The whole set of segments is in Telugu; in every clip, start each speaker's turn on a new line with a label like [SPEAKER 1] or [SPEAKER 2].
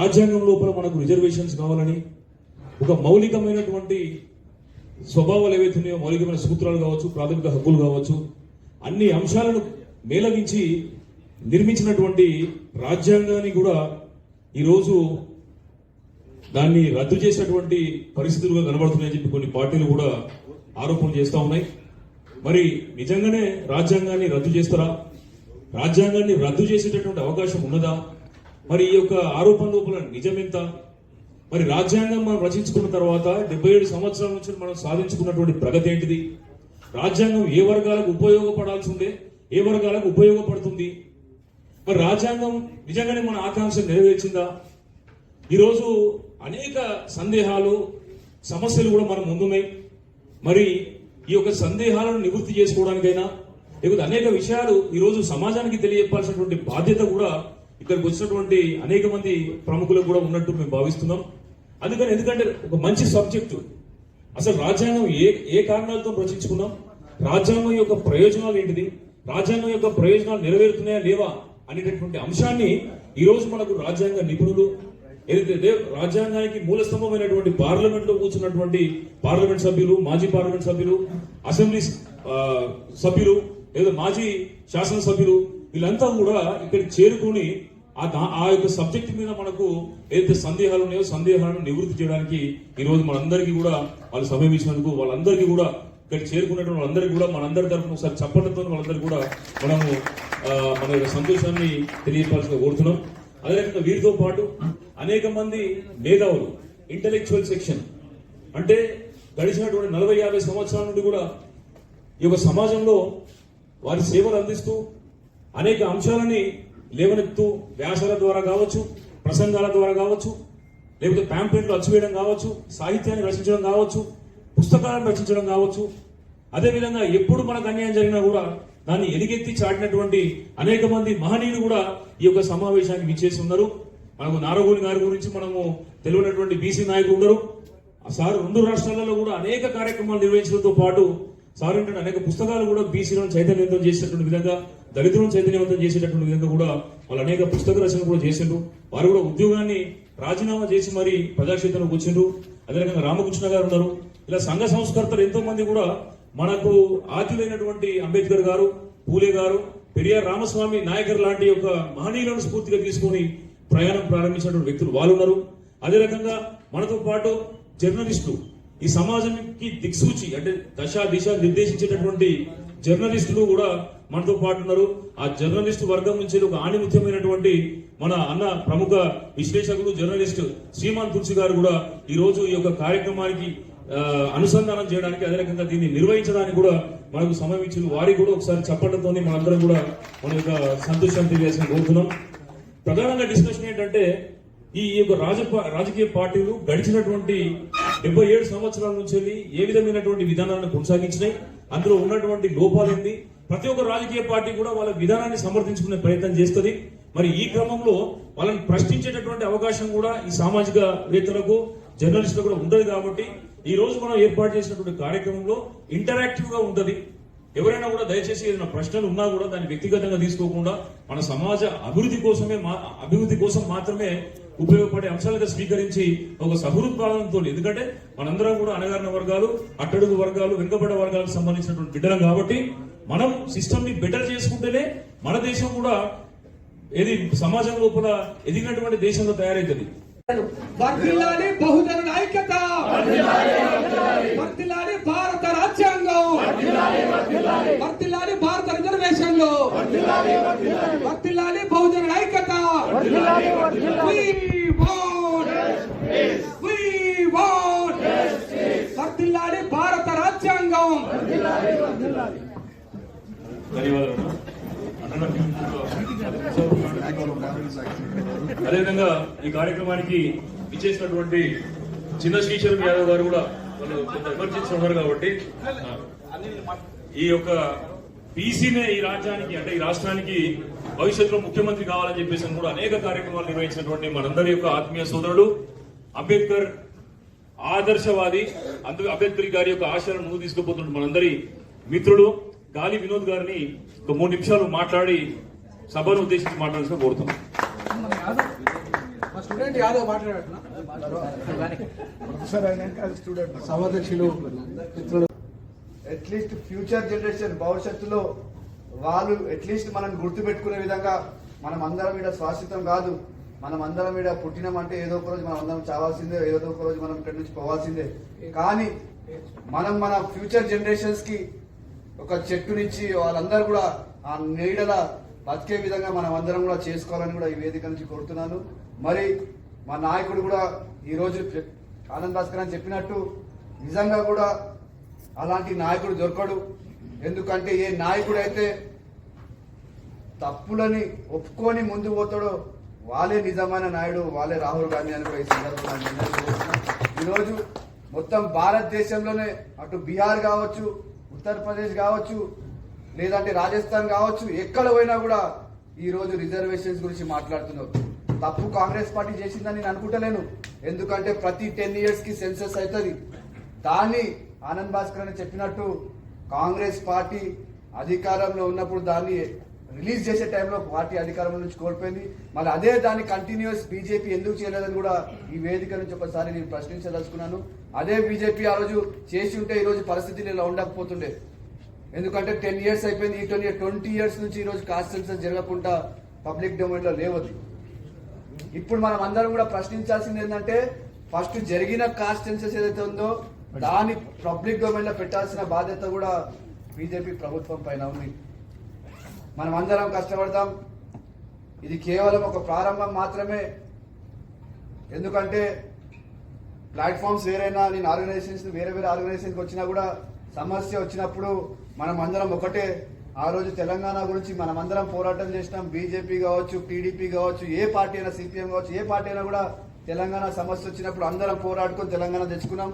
[SPEAKER 1] రాజ్యాంగం లోపల మనకు రిజర్వేషన్స్ కావాలని, ఒక మౌలికమైనటువంటి స్వభావాలు ఏవైతే ఉన్నాయో, మౌలికమైన సూత్రాలు కావచ్చు, ప్రాథమిక హక్కులు కావచ్చు, అన్ని అంశాలను మేళవించి నిర్మించినటువంటి రాజ్యాంగాన్ని కూడా ఈరోజు దాన్ని రద్దు చేసినటువంటి పరిస్థితులుగా కనబడుతున్నాయని చెప్పి కొన్ని పార్టీలు కూడా ఆరోపణలు చేస్తూ ఉన్నాయి. మరి నిజంగానే రాజ్యాంగాన్ని రద్దు చేస్తారా? రాజ్యాంగాన్ని రద్దు చేసేటటువంటి అవకాశం ఉన్నదా? మరి ఈ యొక్క ఆరోపణ లోపల నిజమెంత? మరి రాజ్యాంగం మనం రచించుకున్న తర్వాత 77 సంవత్సరాల నుంచి మనం సాధించుకున్నటువంటి ప్రగతి ఏంటిది? రాజ్యాంగం ఏ వర్గాలకు ఉపయోగపడాల్సి ఉండే, ఏ వర్గాలకు ఉపయోగపడుతుంది? మరి రాజ్యాంగం నిజంగానే మన ఆకాంక్ష నెరవేర్చిందా? ఈరోజు అనేక సందేహాలు, సమస్యలు కూడా మన ముందున్నాయి. మరి ఈ యొక్క సందేహాలను నివృత్తి చేసుకోవడానికైనా, లేకపోతే అనేక విషయాలు ఈరోజు సమాజానికి తెలియజెప్పాల్సినటువంటి బాధ్యత కూడా ఇక్కడికి వచ్చినటువంటి అనేక మంది ప్రముఖులకు కూడా ఉన్నట్టు మేము భావిస్తున్నాం. ఎందుకంటే ఒక మంచి సబ్జెక్టు, అసలు రాజ్యాంగం ఏ కారణాలతో రచించుకున్నాం, రాజ్యాంగం యొక్క ప్రయోజనాలు ఏంటిది, రాజ్యాంగం యొక్క ప్రయోజనాలు నెరవేరుతున్నాయా లేవా అనేటటువంటి అంశాన్ని ఈరోజు మనకు రాజ్యాంగ నిపుణులు, ఏదైతే రాజ్యాంగానికి మూల స్తంభమైనటువంటి పార్లమెంట్ లో కూర్చున్నటువంటి పార్లమెంట్ సభ్యులు, మాజీ పార్లమెంట్ సభ్యులు, అసెంబ్లీ సభ్యులు, లేదా మాజీ శాసనసభ్యులు, వీళ్ళంతా కూడా ఇక్కడికి చేరుకుని ఆ యొక్క సబ్జెక్ట్ మీద మనకు ఏదైతే సందేహాలు ఉన్నాయో సందేహాలను నివృత్తి చేయడానికి ఈరోజు మనందరికీ కూడా వాళ్ళు సమయం ఇచ్చినందుకు వాళ్ళందరికీ కూడా ఇక్కడ చేరుకున్నటువంటి వాళ్ళందరికీ కూడా మనందరి తరఫున ఒకసారి చప్పట్లతో వాళ్ళందరికీ కూడా మనము మన యొక్క సంతోషాన్ని తెలియపాల్సిన కోరుతున్నాం. అదే రకంగా వీరితో పాటు అనేక మంది మేధావులు, ఇంటలెక్చువల్ సెక్షన్, అంటే గడిచినటువంటి 40-50 సంవత్సరాల నుండి కూడా ఈ యొక్క సమాజంలో వారి సేవలు అందిస్తూ అనేక అంశాలని లేవనెత్తు వ్యాసాల ద్వారా కావచ్చు, ప్రసంగాల ద్వారా కావచ్చు, లేకపోతే ప్యాంప్లెట్లు అచ్చువేయడం కావచ్చు, సాహిత్యాన్ని రచించడం కావచ్చు, పుస్తకాలను రచించడం కావచ్చు, అదేవిధంగా ఎప్పుడు మనకు అన్యాయం జరిగినా కూడా దాన్ని ఎలుగెత్తి చాటినటువంటి అనేక మంది మహనీయులు కూడా ఈ యొక్క సమావేశానికి విచ్చేసి ఉన్నారు. మనకు నారగోని గారి గురించి మనము తెలియనటువంటి బీసీ నాయకులు ఉన్నారు. సార్ 2 రాష్ట్రాలలో కూడా అనేక కార్యక్రమాలు నిర్వహించడంతో పాటు సార్ ఏంటంటే అనేక పుస్తకాలు కూడా బీసీలను చైతన్యవంతం చేసేటటువంటి విధంగా, దళితులను చైతన్యవంతం చేసేటటువంటి విధంగా కూడా వాళ్ళు అనేక పుస్తక రచన కూడా చేసిండ్రు. వారు కూడా ఉద్యోగాన్ని రాజీనామా చేసి మరి ప్రజాక్షేత్రంలోకి వచ్చిండ్రు. అదే రకంగా రామకృష్ణ గారు ఉన్నారు. ఇలా సంఘ సంస్కర్తలు ఎంతో మంది కూడా మనకు ఆద్యులైనటువంటి అంబేద్కర్ గారు, పూలే గారు, పెరియార్ రామస్వామి నాయకర్ లాంటి యొక్క మహనీయులను స్ఫూర్తిగా తీసుకొని ప్రయాణం ప్రారంభించినటువంటి వ్యక్తులు వాళ్ళు ఉన్నారు. అదే రకంగా మనతో పాటు జర్నలిస్టులు, ఈ సమాజానికి దిక్సూచి అంటే దిశ నిర్దేశించేటటువంటి జర్నలిస్టులు కూడా మనతో పాటు ఉన్నారు. ఆ జర్నలిస్టు వర్గం నుంచి ఒక ఆణిముత్యమైనటువంటి మన అన్న ప్రముఖ విశ్లేషకులు జర్నలిస్ట్ శ్రీమాన్ తులసి గారు కూడా ఈ రోజు ఈ యొక్క కార్యక్రమానికి అనుసంధానం చేయడానికి, అదే రకంగా దీన్ని నిర్వహించడానికి కూడా మనకు సమయం ఇచ్చిన వారికి కూడా ఒకసారి చెప్పడంతో మనందరం కూడా మన యొక్క సంతోషాన్ని తెలియజేసిన కోరుతున్నాం. ప్రధానంగా డిస్కషన్ ఏంటంటే ఈ యొక్క రాజకీయ పార్టీలు గడిచినటువంటి 77 సంవత్సరాల నుంచి ఏ విధమైనటువంటి విధానాలను కొనసాగించినాయి, అందులో ఉన్నటువంటి లోపాలేంది, ప్రతి ఒక్క రాజకీయ పార్టీ కూడా వాళ్ళ విధానాన్ని సమర్థించుకునే ప్రయత్నం చేస్తుంది. మరి ఈ క్రమంలో వాళ్ళని ప్రశ్నించేటటువంటి అవకాశం కూడా ఈ సామాజిక వేత్తలకు, జర్నలిస్టులకు కూడా ఉండదు. కాబట్టి ఈ రోజు మనం ఏర్పాటు చేసినటువంటి కార్యక్రమంలో ఇంటరాక్టివ్ గా ఉంటది. ఎవరైనా కూడా దయచేసి ఏదైనా ప్రశ్నలు ఉన్నా కూడా దాన్ని వ్యక్తిగతంగా తీసుకోకుండా మన సమాజ అభివృద్ధి కోసం మాత్రమే ఉపయోగపడే అంశాలుగా స్వీకరించి ఒక సహృద్భావంతో, ఎందుకంటే మనందరం కూడా అణగారిన వర్గాలు, అట్టడుగు వర్గాలు, వెనుకబడ్డ వర్గాలకు సంబంధించినటువంటి బిడ్డలం కాబట్టి మనం సిస్టమ్ ని బెటర్ చేసుకుంటేనే మన దేశం కూడా సమాజం లోపల ఎదిగినటువంటి దేశంలో తయారైతుంది.
[SPEAKER 2] వర్ధిల్లాలి బహుజనుల ఐక్యత, వర్ధిల్లాలి భారత రాజ్యాంగం, వర్ధిల్లాలి భారత రిజర్వేషన్లు, వర్ధిల్లాలి బహుజనుల ఐక్యత. వర్ధిల్లాలి భారత రాజ్యాంగం.
[SPEAKER 1] ధన్యవాదాలు. అదేవిధంగా ఈ కార్యక్రమానికి ఇచ్చేసినటువంటి చిన్న శ్రీశైలం యాదవ్ గారు కూడా వాళ్ళు కొంత ఎమర్జెన్సీ ఉన్నారు కాబట్టి ఈ యొక్క బీసీనే ఈ రాజ్యానికి అంటే ఈ రాష్ట్రానికి భవిష్యత్తులో ముఖ్యమంత్రి కావాలని చెప్పేసి కూడా అనేక కార్యక్రమాలు నిర్వహించినటువంటి మనందరి యొక్క ఆత్మీయ సోదరుడు, అంబేద్కర్ ఆదర్శవాది, అందుకు అంబేద్కర్ గారి యొక్క ఆశయాలను ముందుకు తీసుకుపోతున్న మనందరి మిత్రుడు గాలి వినోద్ గారిని ఒక 3 నిమిషాలు మాట్లాడి సభను ఉద్దేశించి మాట్లాడాల్సిన కోరుతున్నాం.
[SPEAKER 2] స్టూడెంట్ యాదవ్ మాట్లాడుతున్నా
[SPEAKER 3] ప్రొఫెసర్ అయినాక స్టూడెంట్
[SPEAKER 2] సమాధ్యక్షులు మిత్రులు
[SPEAKER 3] అట్లీస్ట్ ఫ్యూచర్ జనరేషన్ భవిష్యత్తులో వాళ్ళు అట్లీస్ట్ మనం గుర్తు పెట్టుకునే విధంగా మనం అందరం మీద శాశ్వతం కాదు, మనం అందరం మీద పుట్టినామంటే ఏదో ఒక రోజు మనం అందరం చావాల్సిందే, ఏదో ఒక రోజు మనం ఇక్కడి నుంచి పోవాల్సిందే. కానీ మనం మన ఫ్యూచర్ జనరేషన్స్ కి ఒక చెట్టునిచ్చి వాళ్ళందరూ కూడా ఆ నీడల బతికే విధంగా మనం అందరం కూడా చేసుకోవాలని కూడా ఈ వేదిక నుంచి కోరుతున్నాను. మరి మా నాయకుడు కూడా ఈ రోజు ఆనంద్ భాస్కర్ అని చెప్పినట్టు నిజంగా కూడా అలాంటి నాయకుడు దొరకడు. ఎందుకంటే ఏ నాయకుడు అయితే తప్పులని ఒప్పుకొని ముందు పోతాడో వాళ్ళే నిజమైన నాయుడు, వాళ్ళే రాహుల్ గాంధీ అని కూడా ఈ సందర్భంగా నిర్ణయం చేస్తున్నాం. ఈరోజు మొత్తం భారతదేశంలోనే అటు బీహార్ కావచ్చు, ఉత్తరప్రదేశ్ కావచ్చు, లేదంటే రాజస్థాన్ కావచ్చు, ఎక్కడ పోయినా కూడా ఈ రోజు రిజర్వేషన్స్ గురించి మాట్లాడుతున్నారు. తప్పు కాంగ్రెస్ పార్టీ చేసిందని నేను అనుకుంటలేను. ఎందుకంటే ప్రతి 10 years కి సెన్సస్ అవుతుంది. దాన్ని ఆనంద్ భాస్కర్ అని చెప్పినట్టు కాంగ్రెస్ పార్టీ అధికారంలో ఉన్నప్పుడు దాన్ని రిలీజ్ చేసే టైంలో పార్టీ అధికారంలో నుంచి కోల్పోయింది. మళ్ళీ అదే దాన్ని కంటిన్యూస్ బీజేపీ ఎందుకు చేయలేదని కూడా ఈ వేదిక నుంచి ఒకసారి నేను ప్రశ్నించదలుచుకున్నాను. అదే బీజేపీ ఆ రోజు చేసి ఉంటే ఈ రోజు పరిస్థితులు ఇలా ఉండకపోతుండే. ఎందుకంటే 10 years అయిపోయింది. ఈ 20 years నుంచి ఈ రోజు కాస్ట్ సెన్సస్ జరగకుండా పబ్లిక్ డొమైన్ లో లేవద్దు. ఇప్పుడు మనం అందరం కూడా ప్రశ్నించాల్సింది ఏంటంటే ఫస్ట్ జరిగిన కాస్ట్ సెన్సస్ ఏదైతే ఉందో దాన్ని పబ్లిక్ డొమైన్ లో పెట్టాల్సిన బాధ్యత కూడా బీజేపీ ప్రభుత్వం పైన ఉంది. మనం అందరం కష్టపడదాం. ఇది కేవలం ఒక ప్రారంభం మాత్రమే. ఎందుకంటే ప్లాట్ఫామ్స్ వేరైనా, నేను ఆర్గనైజేషన్స్ వేరే ఆర్గనైజేషన్కి వచ్చినా కూడా సమస్య వచ్చినప్పుడు మనం అందరం ఒకటే. ఆ రోజు తెలంగాణ గురించి మనం అందరం పోరాటం చేసినాం. బీజేపీ కావచ్చు, టీడీపీ కావచ్చు, ఏ పార్టీ అయినా, సిపిఎం కావచ్చు, ఏ పార్టీ అయినా కూడా తెలంగాణ సమస్య వచ్చినప్పుడు అందరం పోరాడుకొని తెలంగాణ తెచ్చుకున్నాం.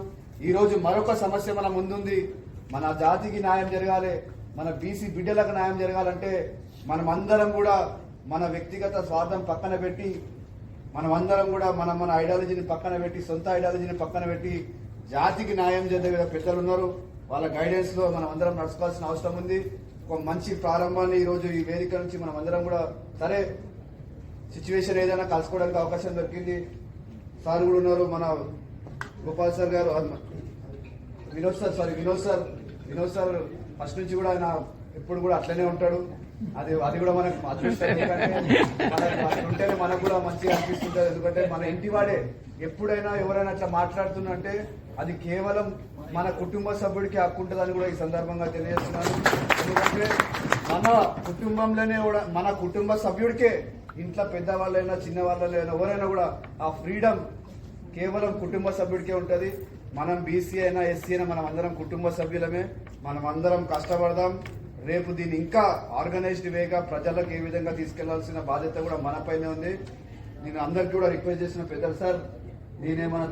[SPEAKER 3] ఈ రోజు మరొక సమస్య మన ముందుంది. మన జాతికి న్యాయం జరగాలి, మన బీసీ బిడ్డలకు న్యాయం జరగాలంటే మనం అందరం కూడా మన వ్యక్తిగత స్వార్థం పక్కన పెట్టి, మనం అందరం కూడా మన ఐడియాలజీని పక్కన పెట్టి, సొంత ఐడియాలజీని పక్కన పెట్టి జాతికి న్యాయం చేసే పెద్దలు ఉన్నారు. వాళ్ళ గైడెన్స్ లో మనం అందరం నడుచుకోవాల్సిన అవసరం ఉంది. ఒక మంచి ప్రారంభాన్ని ఈ రోజు ఈ వేదిక నుంచి మనం అందరం కూడా, సరే సిచ్యువేషన్ ఏదైనా కలుసుకోవడానికి అవకాశం దొరికింది. సార్ కూడా ఉన్నారు, మన గోపాల్ సార్ గారు, వినోద్ సార్ ఫస్ట్ నుంచి కూడా ఆయన ఎప్పుడు కూడా అట్లనే ఉంటాడు. అది కూడా మనకు అదృష్టం. ఉంటేనే మనకు కూడా మంచిగా అనిపిస్తుంటది. ఎందుకంటే మన ఇంటి వాడే. ఎప్పుడైనా ఎవరైనా అట్లా మాట్లాడుతున్నంటే అది కేవలం మన కుటుంబ సభ్యుడికి హక్కు ఉంటుందని కూడా ఈ సందర్భంగా తెలియజేస్తున్నాను. ఎందుకంటే మన కుటుంబంలోనే కూడా, మన కుటుంబ సభ్యుడికే, ఇంట్లో పెద్దవాళ్ళైనా చిన్నవాళ్ళైనా ఎవరైనా కూడా ఆ ఫ్రీడమ్ కేవలం కుటుంబ సభ్యుడికే ఉంటుంది. మనం బీసీ అయినా, ఎస్సీ అయినా, మనం అందరం కుటుంబ సభ్యులమే. మనం అందరం కష్టపడదాం. రేపు దీన్ని ఇంకా ఆర్గనైజ్డ్ వేగా ప్రజలకు ఏ విధంగా తీసుకెళ్లాల్సిన బాధ్యత కూడా మనపైనే ఉంది. నేను అందరికీ కూడా రిక్వెస్ట్ చేసిన పెద్దలు, సార్ నేనేమన్నా